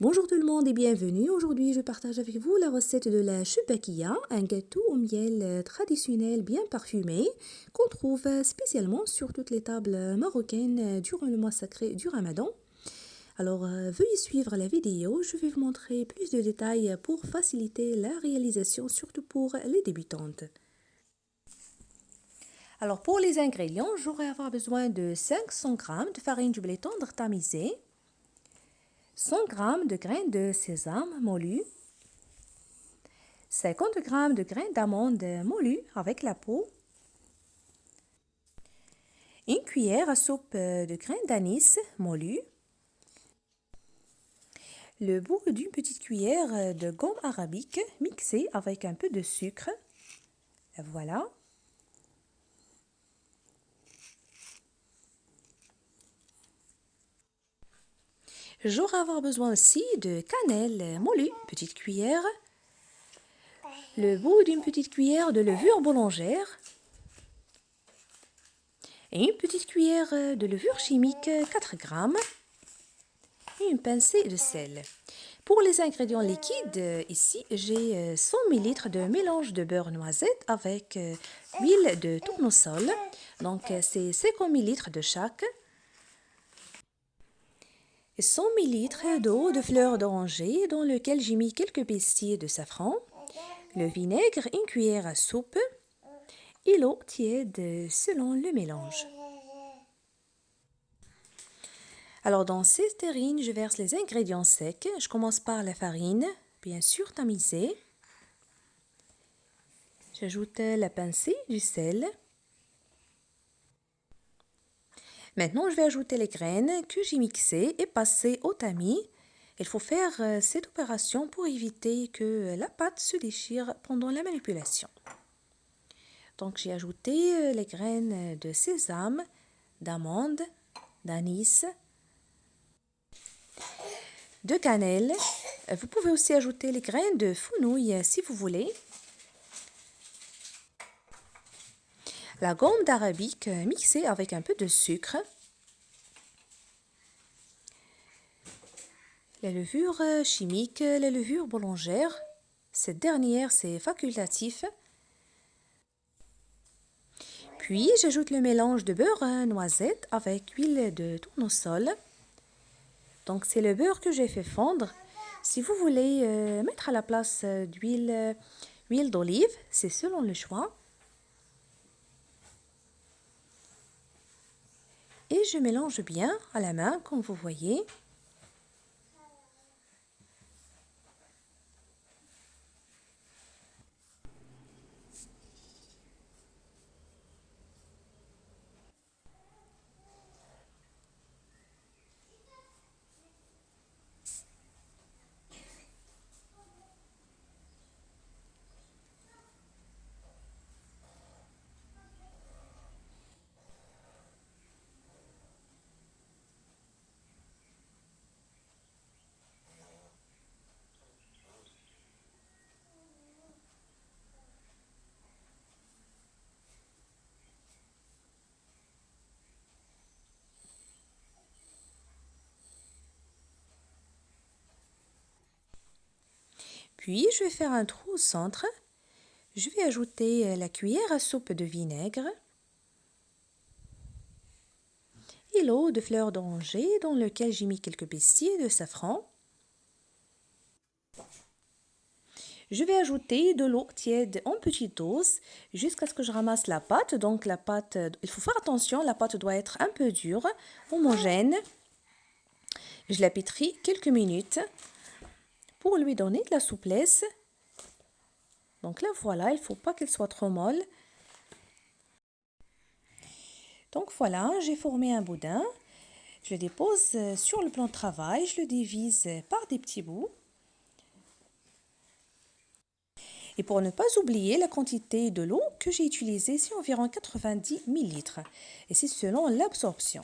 Bonjour tout le monde et bienvenue. Aujourd'hui, je partage avec vous la recette de la choupakia, un gâteau au miel traditionnel bien parfumé qu'on trouve spécialement sur toutes les tables marocaines durant le mois sacré du Ramadan. Alors, veuillez suivre la vidéo. Je vais vous montrer plus de détails pour faciliter la réalisation, surtout pour les débutantes. Alors, pour les ingrédients, j'aurai avoir besoin de 500 g de farine du blé tendre tamisé, 100 g de graines de sésame moulues, 50 g de graines d'amandes moulues avec la peau, une cuillère à soupe de graines d'anis moulues, le bout d'une petite cuillère de gomme arabique mixée avec un peu de sucre. Voilà. J'aurai avoir besoin aussi de cannelle moulue, petite cuillère, le bout d'une petite cuillère de levure boulangère et une petite cuillère de levure chimique 4 g et une pincée de sel. Pour les ingrédients liquides, ici j'ai 100 ml de mélange de beurre noisette avec huile de tournesol, donc c'est 50 ml de chaque. 100 ml d'eau de fleur d'oranger dans lequel j'ai mis quelques pistils de safran, le vinaigre, une cuillère à soupe et l'eau tiède selon le mélange. Alors dans cette terrine, je verse les ingrédients secs. Je commence par la farine, bien sûr tamisée. J'ajoute la pincée du sel. Maintenant, je vais ajouter les graines que j'ai mixées et passées au tamis. Il faut faire cette opération pour éviter que la pâte se déchire pendant la manipulation. Donc, j'ai ajouté les graines de sésame, d'amande, d'anis, de cannelle. Vous pouvez aussi ajouter les graines de fenouil si vous voulez. La gomme d'arabique mixée avec un peu de sucre. La levure chimique, la levure boulangère. Cette dernière, c'est facultatif. Puis, j'ajoute le mélange de beurre noisette avec huile de tournesol. Donc, c'est le beurre que j'ai fait fondre. Si vous voulez mettre à la place d'huile d'olive, c'est selon le choix. Et je mélange bien à la main, comme vous voyez. Puis, je vais faire un trou au centre. Je vais ajouter la cuillère à soupe de vinaigre et l'eau de fleur d'oranger dans lequel j'ai mis quelques pistils de safran. Je vais ajouter de l'eau tiède en petite dose jusqu'à ce que je ramasse la pâte. Donc la pâte, il faut faire attention, la pâte doit être un peu dure, homogène. Je la pétris quelques minutes pour lui donner de la souplesse. Donc là voilà, il ne faut pas qu'elle soit trop molle. Donc voilà, j'ai formé un boudin. Je le dépose sur le plan de travail, je le divise par des petits bouts. Et pour ne pas oublier la quantité de l'eau que j'ai utilisée, c'est environ 90 ml. Et c'est selon l'absorption.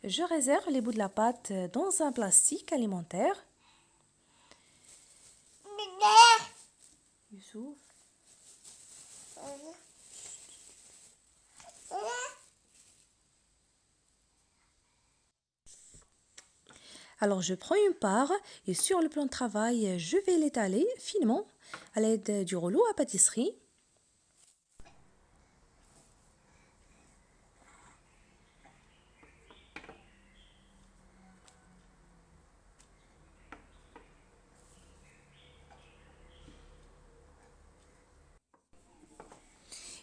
Je réserve les bouts de la pâte dans un plastique alimentaire. Youssouf. Alors, je prends une part et sur le plan de travail, je vais l'étaler finement à l'aide du rouleau à pâtisserie.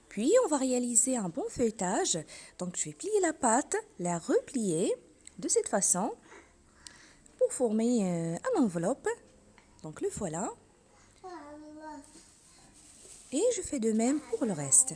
Puis, on va réaliser un bon feuilletage. Donc, je vais plier la pâte, la replier de cette façon pour former un enveloppe. Donc, le voilà. Et je fais de même pour le reste.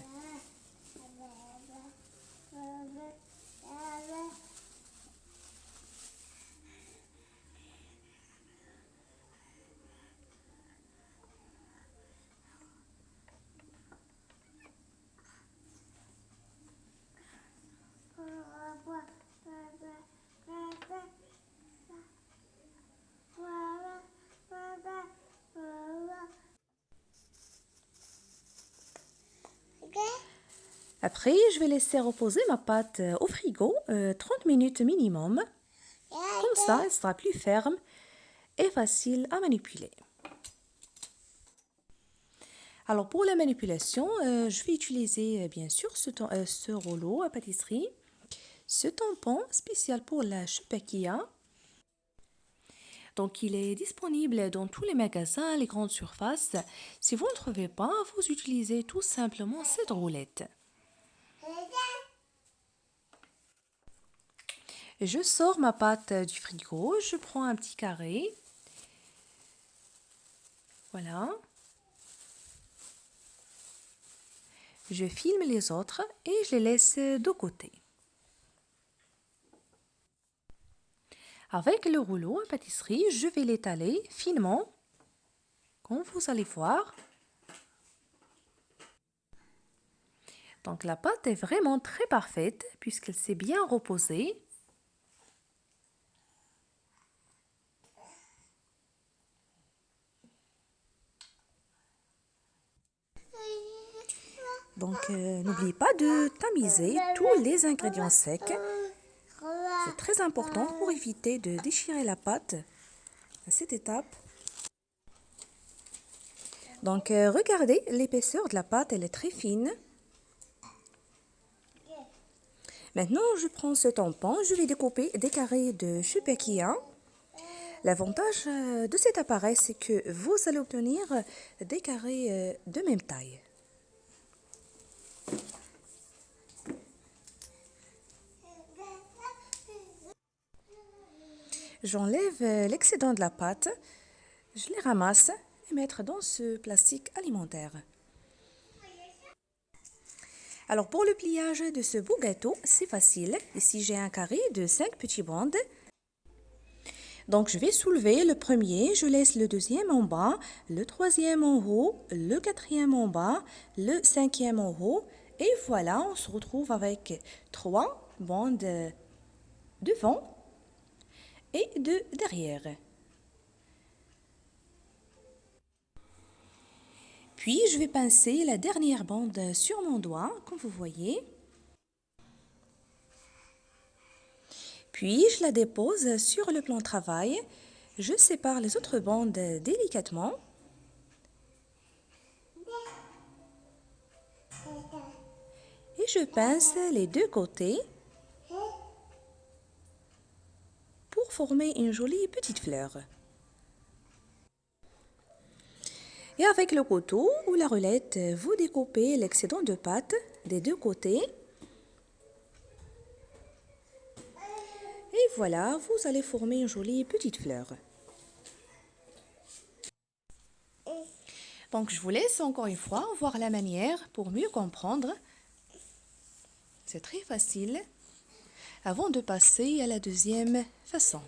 Après, je vais laisser reposer ma pâte au frigo 30 minutes minimum. Comme ça, elle sera plus ferme et facile à manipuler. Alors pour la manipulation, je vais utiliser bien sûr ce rouleau à pâtisserie, ce tampon spécial pour la Chupakia. Donc il est disponible dans tous les magasins, les grandes surfaces. Si vous ne trouvez pas, vous utilisez tout simplement cette roulette. Je sors ma pâte du frigo, je prends un petit carré. Voilà. Je filme les autres et je les laisse de côté. Avec le rouleau à pâtisserie, je vais l'étaler finement, comme vous allez voir. Donc la pâte est vraiment très parfaite puisqu'elle s'est bien reposée. Donc n'oubliez pas de tamiser tous les ingrédients secs. C'est très important pour éviter de déchirer la pâte à cette étape. Donc regardez l'épaisseur de la pâte, elle est très fine. Maintenant, je prends ce tampon, je vais découper des carrés de Chupakia. L'avantage de cet appareil, c'est que vous allez obtenir des carrés de même taille. J'enlève l'excédent de la pâte, je les ramasse et mettre dans ce plastique alimentaire. Alors pour le pliage de ce beau gâteau, c'est facile. Ici j'ai un carré de 5 petits bandes. Donc je vais soulever le premier, je laisse le deuxième en bas, le troisième en haut, le quatrième en bas, le cinquième en haut. Et voilà, on se retrouve avec 3 bandes devant et de derrière. Puis je vais pincer la dernière bande sur mon doigt, comme vous voyez. Puis je la dépose sur le plan de travail. Je sépare les autres bandes délicatement. Et je pince les deux côtés pour former une jolie petite fleur. Et avec le couteau ou la roulette, vous découpez l'excédent de pâte des deux côtés. Et voilà, vous allez former une jolie petite fleur. Donc je vous laisse encore une fois voir la manière pour mieux comprendre. C'est très facile. Avant de passer à la deuxième façon.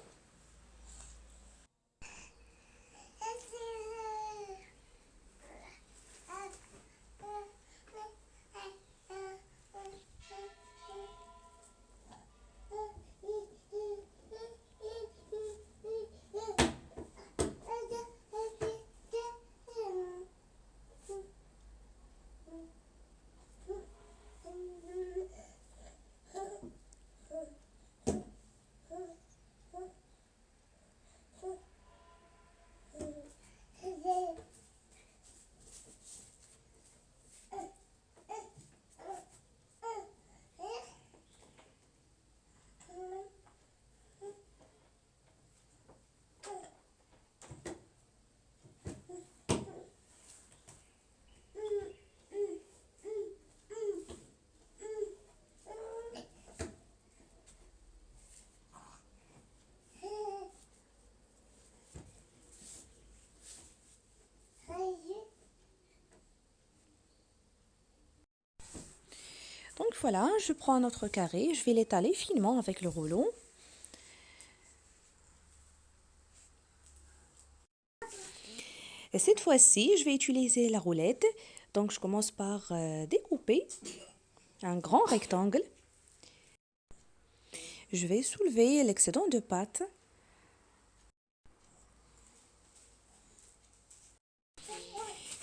Donc voilà, je prends notre carré, je vais l'étaler finement avec le rouleau. Et cette fois-ci, je vais utiliser la roulette. Donc je commence par découper un grand rectangle. Je vais soulever l'excédent de pâte.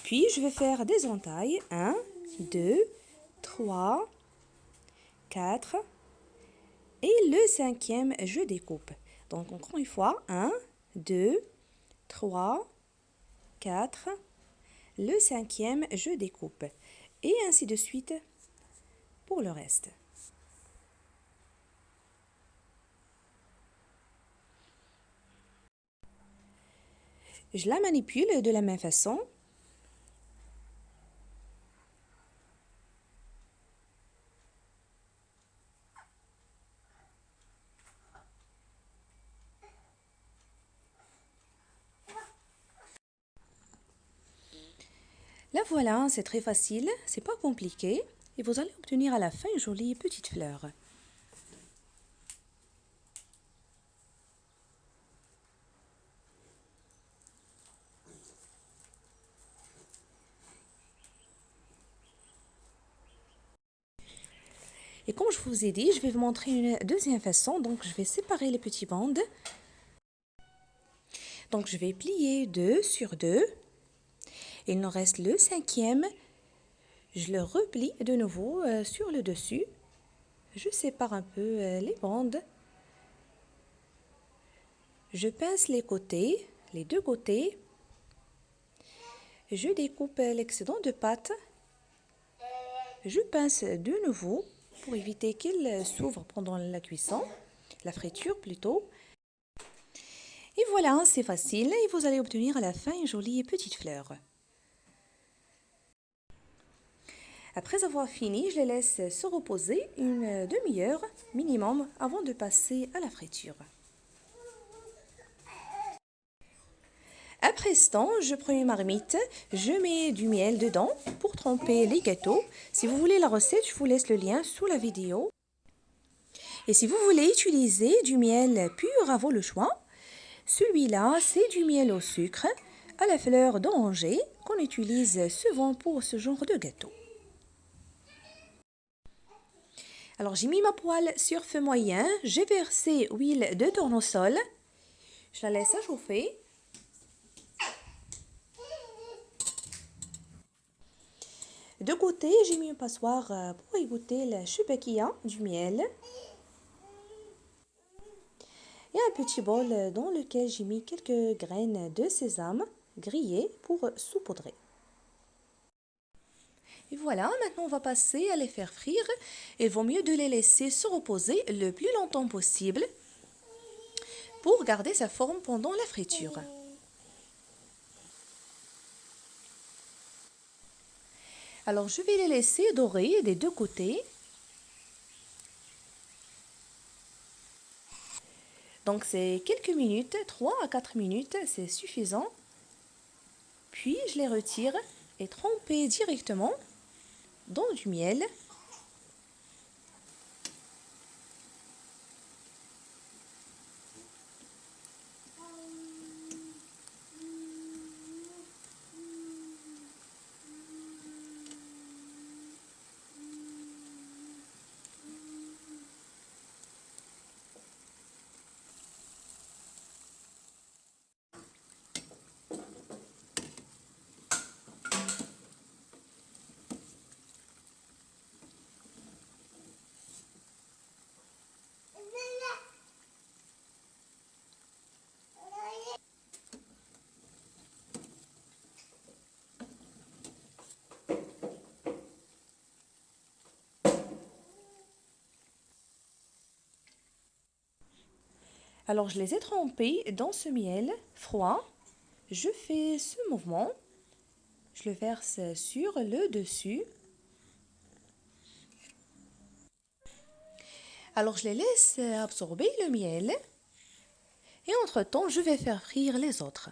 Puis je vais faire des entailles. 1, 2, 3, 4. Et le cinquième, je découpe. Donc encore une fois, 1, 2, 3, 4. Le cinquième, je découpe. Et ainsi de suite pour le reste. Je la manipule de la même façon. La voilà, c'est très facile, c'est pas compliqué. Et vous allez obtenir à la fin une jolie petite fleur. Et comme je vous ai dit, je vais vous montrer une deuxième façon. Donc je vais séparer les petites bandes. Donc je vais plier 2 sur 2. Il nous reste le cinquième. Je le replie de nouveau sur le dessus. Je sépare un peu les bandes. Je pince les côtés, les deux côtés. Je découpe l'excédent de pâte. Je pince de nouveau pour éviter qu'il s'ouvre pendant la cuisson, la friture plutôt. Et voilà, c'est facile et vous allez obtenir à la fin une jolie petite fleur. Après avoir fini, je les laisse se reposer une demi-heure minimum avant de passer à la friture. Après ce temps, je prends une marmite, je mets du miel dedans pour tremper les gâteaux. Si vous voulez la recette, je vous laisse le lien sous la vidéo. Et si vous voulez utiliser du miel pur à le choix, celui-là, c'est du miel au sucre à la fleur d'oranger qu'on utilise souvent pour ce genre de gâteau. Alors, j'ai mis ma poêle sur feu moyen, j'ai versé huile de tournesol, je la laisse à chauffer. De côté, j'ai mis un passoire pour égoutter la choupaquilla du miel. Et un petit bol dans lequel j'ai mis quelques graines de sésame grillées pour saupoudrer. Et voilà, maintenant on va passer à les faire frire. Il vaut mieux de les laisser se reposer le plus longtemps possible pour garder sa forme pendant la friture. Alors je vais les laisser dorer des deux côtés. Donc c'est quelques minutes, 3 à 4 minutes, c'est suffisant. Puis je les retire et tremper directement dans du miel. Alors je les ai trempés dans ce miel froid. Je fais ce mouvement. Je le verse sur le dessus. Alors je les laisse absorber le miel. Et entre-temps, je vais faire frire les autres.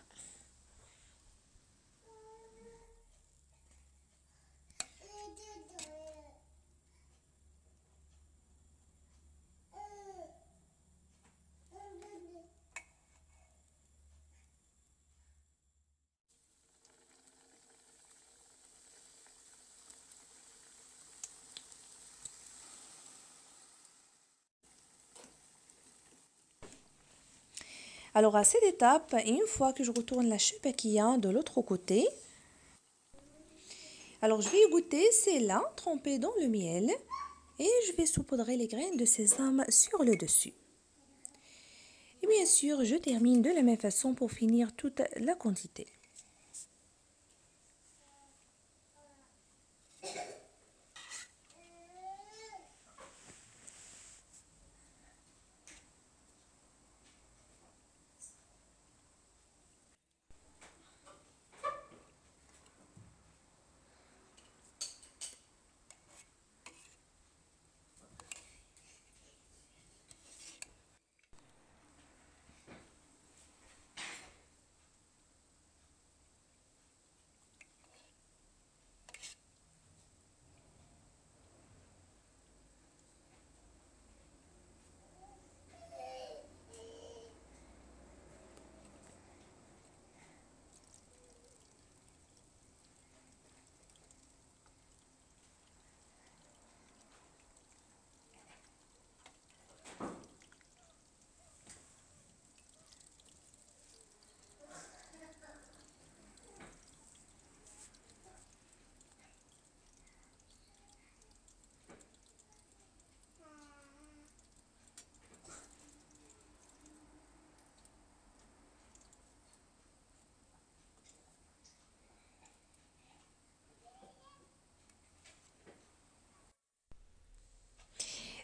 Alors à cette étape, une fois que je retourne la choupaquilla de l'autre côté, alors je vais égoutter celle-là trempée dans le miel et je vais saupoudrer les graines de sésame sur le dessus. Et bien sûr, je termine de la même façon pour finir toute la quantité.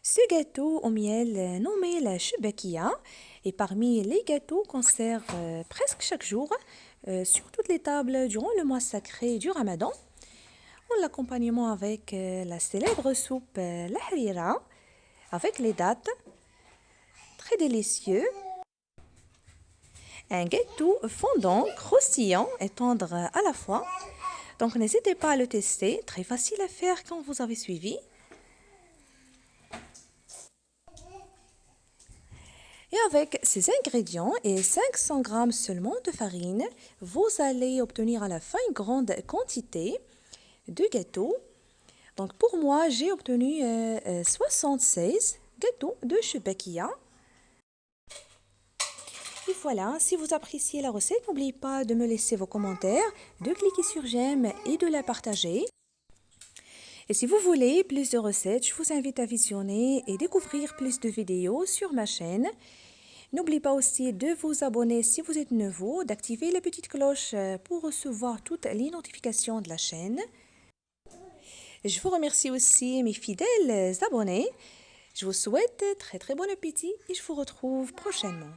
Ce gâteau au miel nommé la choubaquilla est parmi les gâteaux qu'on sert presque chaque jour sur toutes les tables durant le mois sacré du Ramadan, en l'accompagnement avec la célèbre soupe la harira, avec les dattes, très délicieux. Un gâteau fondant, croustillant et tendre à la fois. Donc n'hésitez pas à le tester, très facile à faire quand vous avez suivi. Et avec ces ingrédients et 500 g seulement de farine, vous allez obtenir à la fin une grande quantité de gâteaux. Donc pour moi, j'ai obtenu 76 gâteaux de choubaquilla. Et voilà, si vous appréciez la recette, n'oubliez pas de me laisser vos commentaires, de cliquer sur j'aime et de la partager. Et si vous voulez plus de recettes, je vous invite à visionner et découvrir plus de vidéos sur ma chaîne. N'oubliez pas aussi de vous abonner si vous êtes nouveau, d'activer la petite cloche pour recevoir toutes les notifications de la chaîne. Je vous remercie aussi mes fidèles abonnés. Je vous souhaite très bon appétit et je vous retrouve prochainement.